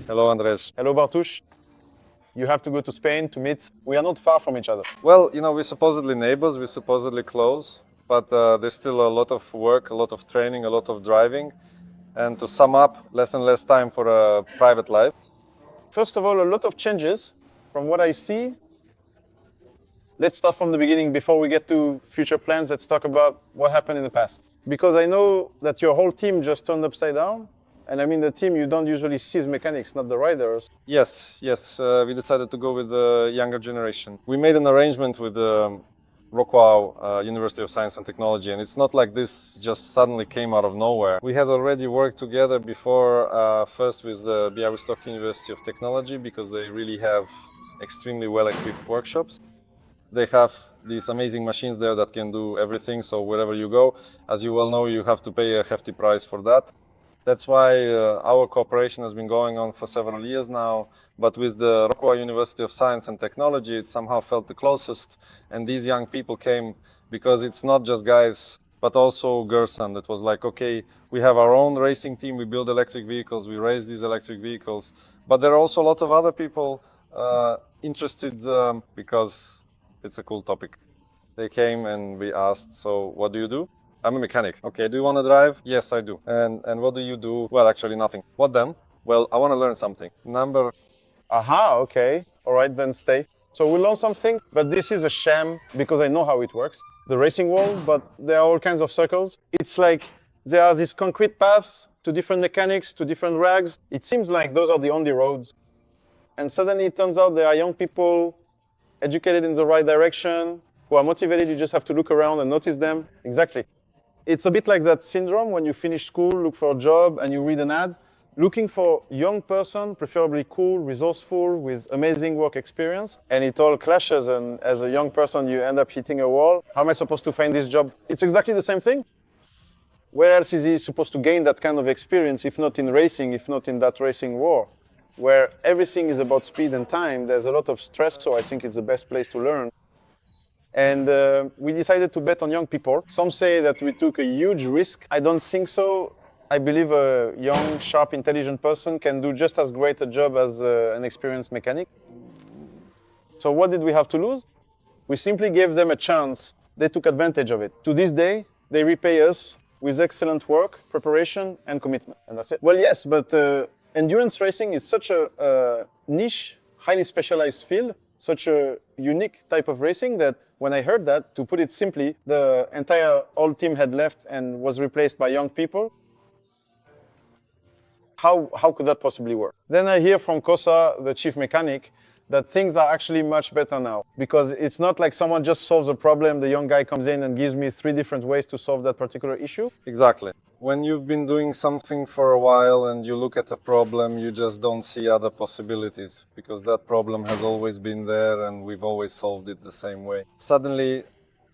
Hello, Andres. Hello, Bartusz. You have to go to Spain to meet. We are not far from each other. Well, we're supposedly neighbors, we're supposedly close, but there's still a lot of work, a lot of training, a lot of driving. And to sum up, less and less time for a private life. First of all, a lot of changes from what I see. Let's start from the beginning before we get to future plans. Let's talk about what happened in the past. Because I know that your whole team just turned upside down. And I mean, the team you don't usually see as mechanics, not the riders. Yes, we decided to go with the younger generation. We made an arrangement with Rockwell University of Science and Technology, and it's not like this just suddenly came out of nowhere. We had already worked together before, first with the Białystok University of Technology, because they really have extremely well-equipped workshops. They have these amazing machines there that can do everything, so wherever you go, as you well know, you have to pay a hefty price for that. That's why our cooperation has been going on for several years now, but with the Rockwell University of Science and Technology, it somehow felt the closest, and these young people came because it's not just guys, but also girls, and it was like, okay, we have our own racing team, we build electric vehicles, we race these electric vehicles, but there are also a lot of other people interested because it's a cool topic. They came and we asked, so what do you do? I'm a mechanic. Okay, do you want to drive? Yes, I do. And what do you do? Well, actually nothing. What then? Well, I want to learn something. Aha, okay. All right, then stay. So we learn something, but this is a sham because I know how it works. The racing world, but there are all kinds of circles. It's like there are these concrete paths to different mechanics, to different rags. It seems like those are the only roads. And suddenly it turns out there are young people educated in the right direction, who are motivated. You just have to look around and notice them. Exactly. It's a bit like that syndrome when you finish school, look for a job, and you read an ad. Looking for a young person, preferably cool, resourceful, with amazing work experience, and it all clashes, and as a young person, you end up hitting a wall. How am I supposed to find this job? It's exactly the same thing. Where else is he supposed to gain that kind of experience, if not in racing, if not in that racing war, where everything is about speed and time? There's a lot of stress, so I think it's the best place to learn. And we decided to bet on young people. Some say that we took a huge risk. I don't think so. I believe a young, sharp, intelligent person can do just as great a job as an experienced mechanic. So what did we have to lose? We simply gave them a chance. They took advantage of it. To this day, they repay us with excellent work, preparation, and commitment. And that's it. Well, yes, but endurance racing is such a niche, highly specialized field, such a unique type of racing that when I heard that, to put it simply, the entire old team had left and was replaced by young people. How could that possibly work? Then I hear from Kosa, the chief mechanic, that things are actually much better now. Because it's not like someone just solves a problem, the young guy comes in and gives me 3 different ways to solve that particular issue. Exactly. When you've been doing something for a while and you look at a problem, you just don't see other possibilities, because that problem has always been there and we've always solved it the same way. Suddenly,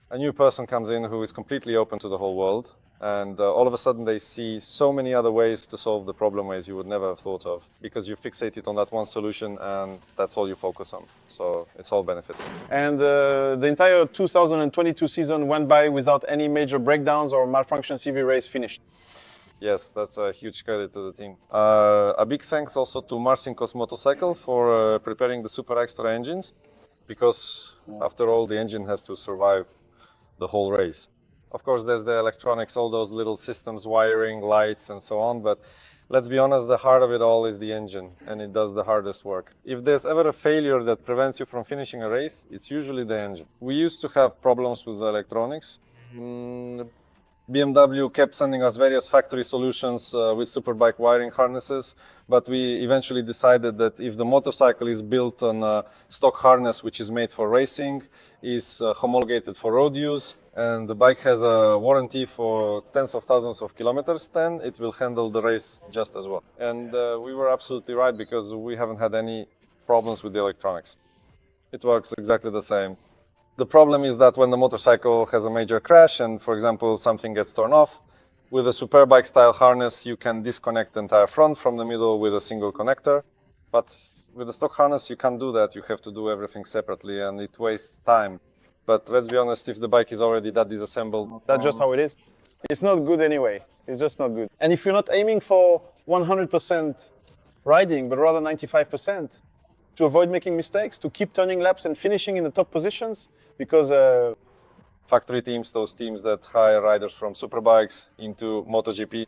a new person comes in who is completely open to the whole world, and all of a sudden they see so many other ways to solve the problem, ways you would never have thought of, because you fixated on that one solution and that's all you focus on. So it's all benefits. And the entire 2022 season went by without any major breakdowns or malfunctions. CV race finished. Yes, that's a huge credit to the team. A big thanks also to Marcinko's motorcycle for preparing the Super Extra engines, because after all, the engine has to survive the whole race. Of course, there's the electronics, all those little systems, wiring, lights, and so on, but let's be honest, the heart of it all is the engine, and it does the hardest work. If there's ever a failure that prevents you from finishing a race, it's usually the engine. We used to have problems with the electronics. BMW kept sending us various factory solutions with superbike wiring harnesses, but we eventually decided that if the motorcycle is built on a stock harness which is made for racing, is homologated for road use, and the bike has a warranty for tens of thousands of kilometers, then it will handle the race just as well. And we were absolutely right, because we haven't had any problems with the electronics. It works exactly the same. The problem is that when the motorcycle has a major crash and, for example, something gets torn off, with a superbike style harness you can disconnect the entire front from the middle with a single connector. But with a stock harness you can't do that. You have to do everything separately and it wastes time. But let's be honest, if the bike is already that disassembled... That's just how it is. It's not good anyway. It's just not good. And if you're not aiming for 100% riding, but rather 95%, to avoid making mistakes, to keep turning laps and finishing in the top positions, because Factory teams, those teams that hire riders from superbikes into MotoGP,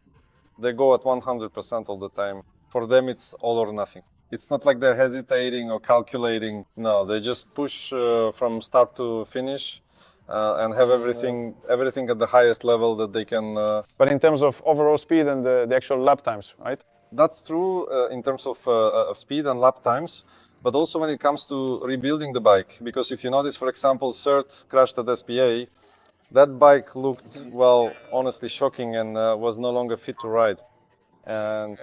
they go at 100% all the time. For them, it's all or nothing. It's not like they're hesitating or calculating. No, they just push from start to finish and have everything at the highest level that they can. But in terms of overall speed and the actual lap times, right? That's true in terms of speed and lap times, but also when it comes to rebuilding the bike. Because if you notice, for example, Cert crashed at SPA, that bike looked, well, honestly shocking and was no longer fit to ride. And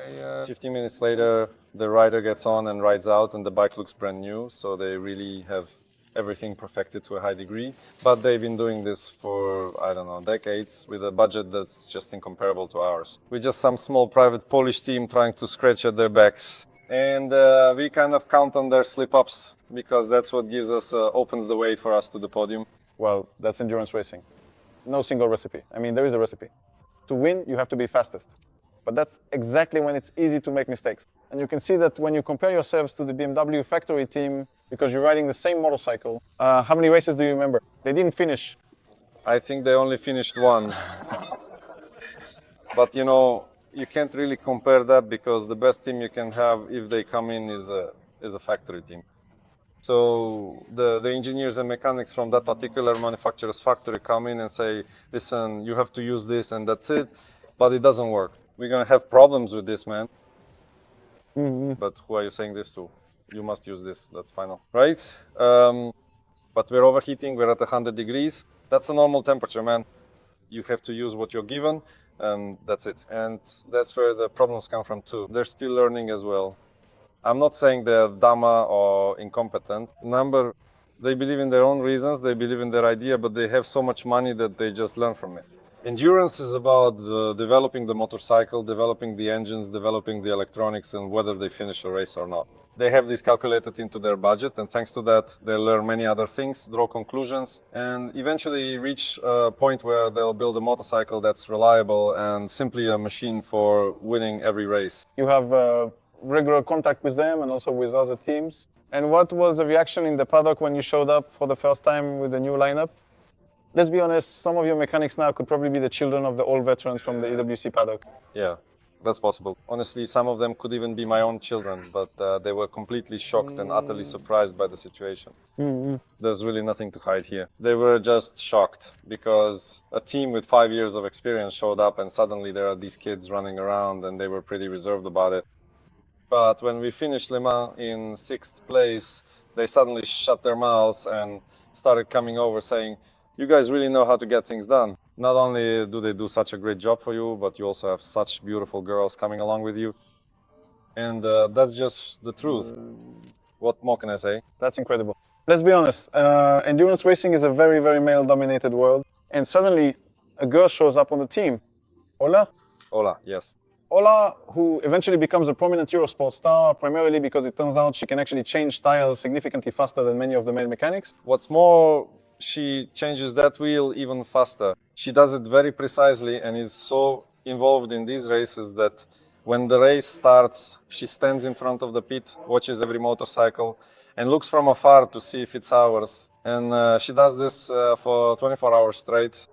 15 minutes later, the rider gets on and rides out, and the bike looks brand new. So they really have everything perfected to a high degree. But they've been doing this for, I don't know, decades with a budget that's just incomparable to ours. We're just some small private Polish team trying to scratch at their backs. And we kind of count on their slip-ups because that's what gives us, opens the way for us to the podium. Well, that's endurance racing. No single recipe. I mean, there is a recipe. To win, you have to be fastest. But that's exactly when it's easy to make mistakes. And you can see that when you compare yourselves to the BMW factory team, because you're riding the same motorcycle, how many races do you remember? They didn't finish. I think they only finished one. But you know, you can't really compare that because the best team you can have if they come in is a factory team. So the engineers and mechanics from that particular manufacturer's factory come in and say, listen, you have to use this and that's it, but it doesn't work. We're gonna have problems with this, man. But who are you saying this to? You must use this, that's final, right? But we're overheating, we're at 100 degrees. That's a normal temperature, man. You have to use what you're given, and that's it. And that's where the problems come from too. They're still learning as well. I'm not saying they're dumb or incompetent. They believe in their own reasons, they believe in their idea, but they have so much money that they just learn from it. Endurance is about developing the motorcycle, developing the engines, developing the electronics, and whether they finish a race or not. They have this calculated into their budget, and thanks to that, they learn many other things, draw conclusions, and eventually reach a point where they'll build a motorcycle that's reliable and simply a machine for winning every race. You have regular contact with them and also with other teams. And what was the reaction in the paddock when you showed up for the first time with the new lineup? Let's be honest, some of your mechanics now could probably be the children of the old veterans from the EWC paddock. Yeah, that's possible. Honestly, some of them could even be my own children, but they were completely shocked and utterly surprised by the situation. There's really nothing to hide here. They were just shocked because a team with 5 years of experience showed up and suddenly there are these kids running around and they were pretty reserved about it. But when we finished Le Mans in 6th place, they suddenly shut their mouths and started coming over saying, you guys really know how to get things done. Not only do they do such a great job for you, but you also have such beautiful girls coming along with you. And that's just the truth. What more can I say? That's incredible. Let's be honest, endurance racing is a very, very male-dominated world. And suddenly, a girl shows up on the team. Ola? Ola, yes. Ola, who eventually becomes a prominent Eurosport star, primarily because it turns out she can actually change tires significantly faster than many of the male mechanics. What's more, she changes that wheel even faster. She does it very precisely and is so involved in these races that when the race starts, she stands in front of the pit, watches every motorcycle, and looks from afar to see if it's ours. And she does this for 24 hours straight.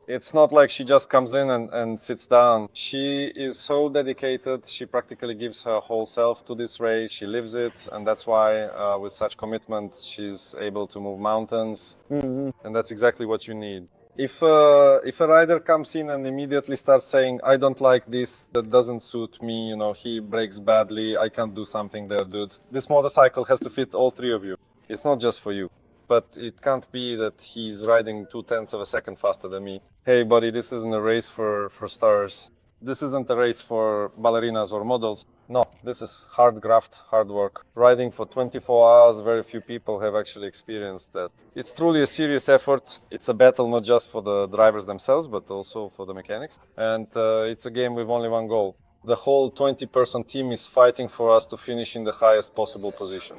It's not like she just comes in and sits down. She is so dedicated. She practically gives her whole self to this race. She lives it, and that's why, with such commitment, she's able to move mountains. And that's exactly what you need. If a rider comes in and immediately starts saying, I don't like this, that doesn't suit me, you know, he brakes badly, I can't do something there, dude. This motorcycle has to fit all three of you. It's not just for you. But it can't be that he's riding 0.2 of a second faster than me. Hey buddy, this isn't a race for stars. This isn't a race for ballerinas or models. No, this is hard graft, hard work. Riding for 24 hours, very few people have actually experienced that. It's truly a serious effort. It's a battle not just for the drivers themselves, but also for the mechanics. And it's a game with only one goal, the whole 20-person team is fighting for us to finish in the highest possible position.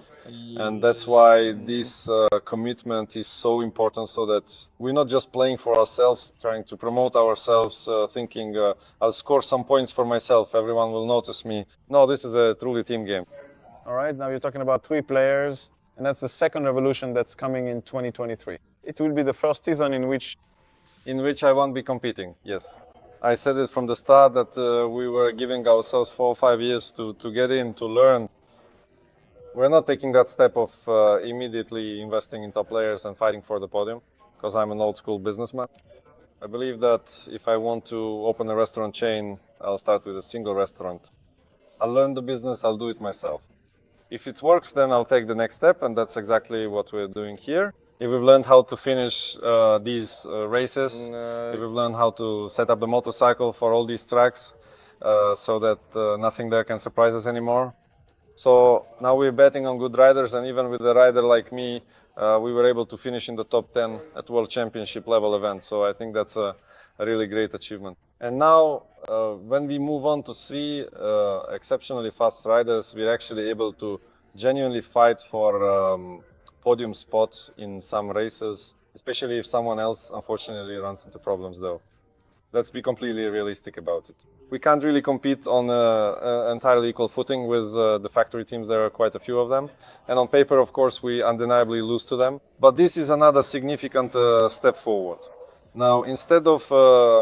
And that's why this commitment is so important, so that we're not just playing for ourselves, trying to promote ourselves, thinking I'll score some points for myself, everyone will notice me. No, this is a truly team game. All right, now you're talking about 3 players, and that's the second revolution that's coming in 2023. It will be the first season in which I won't be competing, yes. I said it from the start that we were giving ourselves 4 or 5 years to get in, to learn. We're not taking that step of immediately investing in top players and fighting for the podium, because I'm an old school businessman. I believe that if I want to open a restaurant chain, I'll start with a single restaurant. I'll learn the business, I'll do it myself. If it works, then I'll take the next step, and that's exactly what we're doing here. If we've learned how to finish these races, if we've learned how to set up the motorcycle for all these tracks, so that nothing there can surprise us anymore. So now we're betting on good riders, and even with a rider like me, we were able to finish in the top 10 at World Championship level events. So I think that's a really great achievement. And now, when we move on to 3 exceptionally fast riders, we're actually able to genuinely fight for podium spot in some races, especially if someone else unfortunately runs into problems though. Let's be completely realistic about it. We can't really compete on an entirely equal footing with the factory teams. There are quite a few of them. And on paper, of course, we undeniably lose to them. But this is another significant step forward. Now, instead of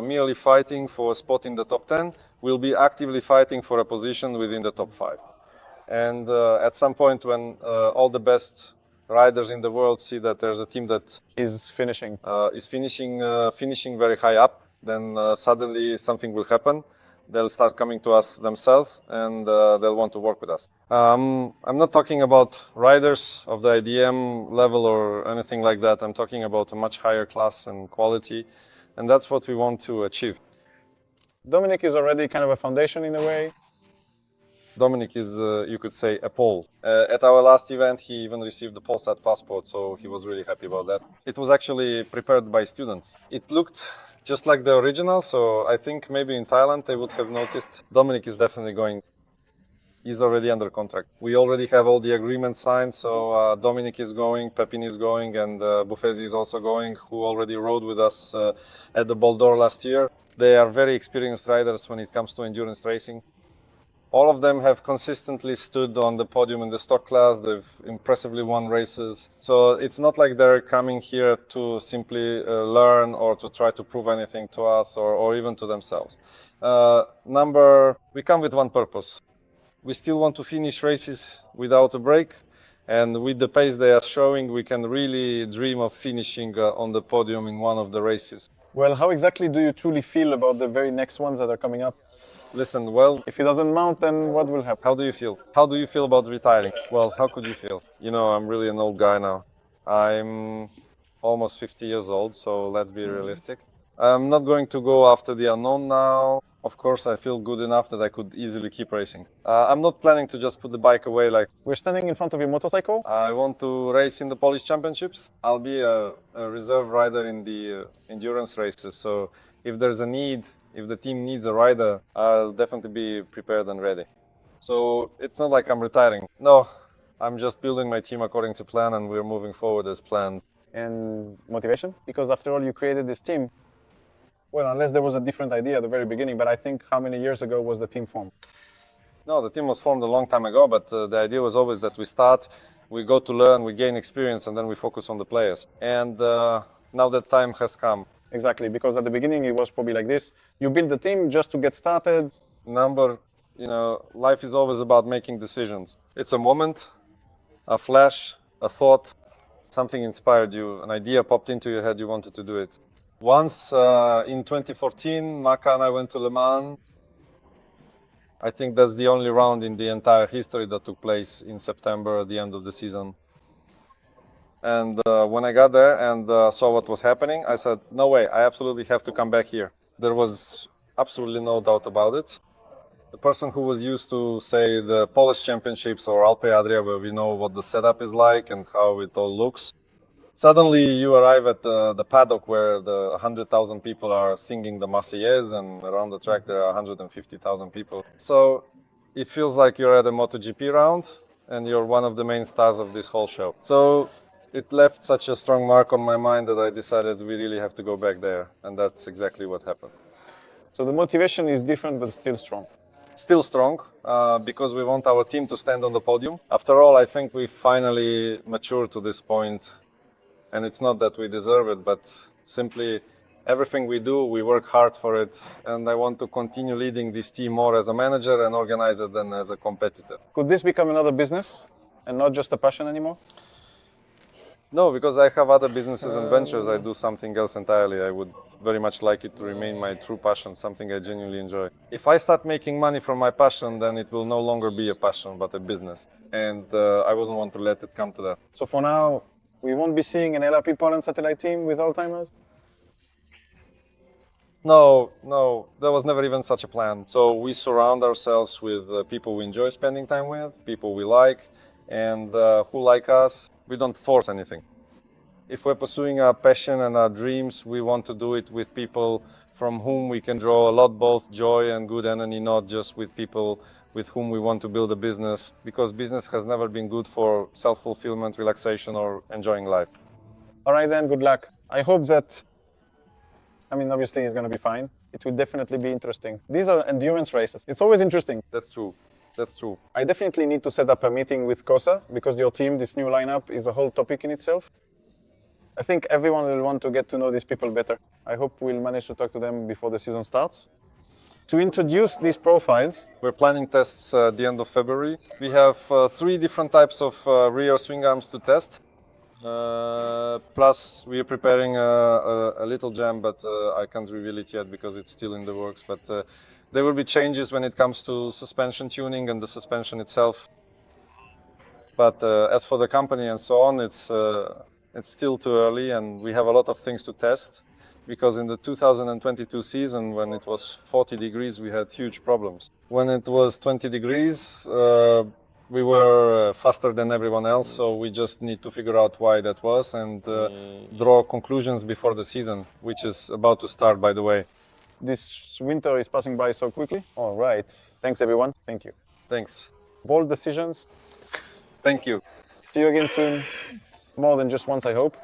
merely fighting for a spot in the top 10, we'll be actively fighting for a position within the top 5. And at some point when all the best riders in the world see that there's a team that is finishing finishing very high up, then suddenly something will happen. They'll start coming to us themselves, and they'll want to work with us. I'm not talking about riders of the IDM level or anything like that. I'm talking about a much higher class and quality, and that's what we want to achieve. Dominic is already kind of a foundation in a way. Dominic is, you could say, a Pole. At our last event, he even received the Polsat passport, so he was really happy about that. It was actually prepared by students. It looked just like the original, so I think maybe in Thailand they would have noticed. Dominic is definitely going. He's already under contract. We already have all the agreements signed, so Dominic is going, Pepin is going, and Bufezi is also going, who already rode with us at the Ball d'Or last year. They are very experienced riders when it comes to endurance racing. All of them have consistently stood on the podium in the stock class. They've impressively won races. So it's not like they're coming here to simply learn or to try to prove anything to us or even to themselves. We come with one purpose. We still want to finish races without a break. And with the pace they are showing, we can really dream of finishing on the podium in one of the races. Well, how exactly do you truly feel about the very next ones that are coming up? Listen, well, if he doesn't mount, then what will happen? How do you feel? How do you feel about retiring? Well, how could you feel? You know, I'm really an old guy now. I'm almost 50 years old, so let's be realistic. I'm not going to go after the unknown now. Of course, I feel good enough that I could easily keep racing. I'm not planning to just put the bike away like... We're standing in front of your motorcycle. I want to race in the Polish Championships. I'll be a reserve rider in the endurance races, so if there's a need, if the team needs a rider, I'll definitely be prepared and ready. So it's not like I'm retiring. No, I'm just building my team according to plan, and we're moving forward as planned. And motivation? Because after all, you created this team. Well, unless there was a different idea at the very beginning, but I think how many years ago was the team formed? No, the team was formed a long time ago, but the idea was always that we start, we go to learn, we gain experience, and then we focus on the players. And now that time has come. Exactly, because at the beginning it was probably like this. You build the team just to get started. Life is always about making decisions. It's a moment, a flash, a thought, something inspired you, an idea popped into your head, you wanted to do it. Once in 2014, Maka and I went to Le Mans. I think that's the only round in the entire history that took place in September at the end of the season. And when I got there and saw what was happening, I said, no way, I absolutely have to come back here. There was absolutely no doubt about it. The person who was used to, say, the Polish Championships or Alpe Adria, where we know what the setup is like and how it all looks, Suddenly you arrive at the paddock where the 100,000 people are singing the Marseillaise, and around the track there are 150,000 people. So it feels like you're at a MotoGP round and you're one of the main stars of this whole show. So it left such a strong mark on my mind that I decided we really have to go back there, and that's exactly what happened. So the motivation is different but still strong. Still strong, because we want our team to stand on the podium. After all, I think we finally matured to this point, and it's not that we deserve it, but simply everything we do, we work hard for it, and I want to continue leading this team more as a manager and organizer than as a competitor. Could this become another business and not just a passion anymore? No, because I have other businesses and ventures. I do something else entirely. I would very much like it to remain my true passion, something I genuinely enjoy. If I start making money from my passion, then it will no longer be a passion, but a business. And I wouldn't want to let it come to that. So for now, we won't be seeing an LRP Poland satellite team with old-timers? No, there was never even such a plan. So we surround ourselves with people we enjoy spending time with, people we like, and who like us. We don't force anything. If we're pursuing our passion and our dreams, we want to do it with people from whom we can draw a lot both joy and good energy, not just with people with whom we want to build a business, because business has never been good for self-fulfillment, relaxation, or enjoying life. All right then, good luck. I hope that, obviously it's going to be fine. It will definitely be interesting. These are endurance races. It's always interesting. That's true. That's true. I definitely need to set up a meeting with Kosa because your team, this new lineup, is a whole topic in itself. I think everyone will want to get to know these people better. I hope we'll manage to talk to them before the season starts. To introduce these profiles, we're planning tests at the end of February. We have 3 different types of rear swing arms to test. Plus, we are preparing a little jam, but I can't reveal it yet because it's still in the works. But there will be changes when it comes to suspension tuning and the suspension itself. But as for the company and so on, it's still too early, and we have a lot of things to test. Because in the 2022 season, when it was 40 degrees, we had huge problems. When it was 20 degrees, we were faster than everyone else, so we just need to figure out why that was and draw conclusions before the season, which is about to start, by the way. This winter is passing by so quickly. All right. Thanks, everyone. Thank you. Thanks. Bold decisions. Thank you. See you again soon. More than just once, I hope.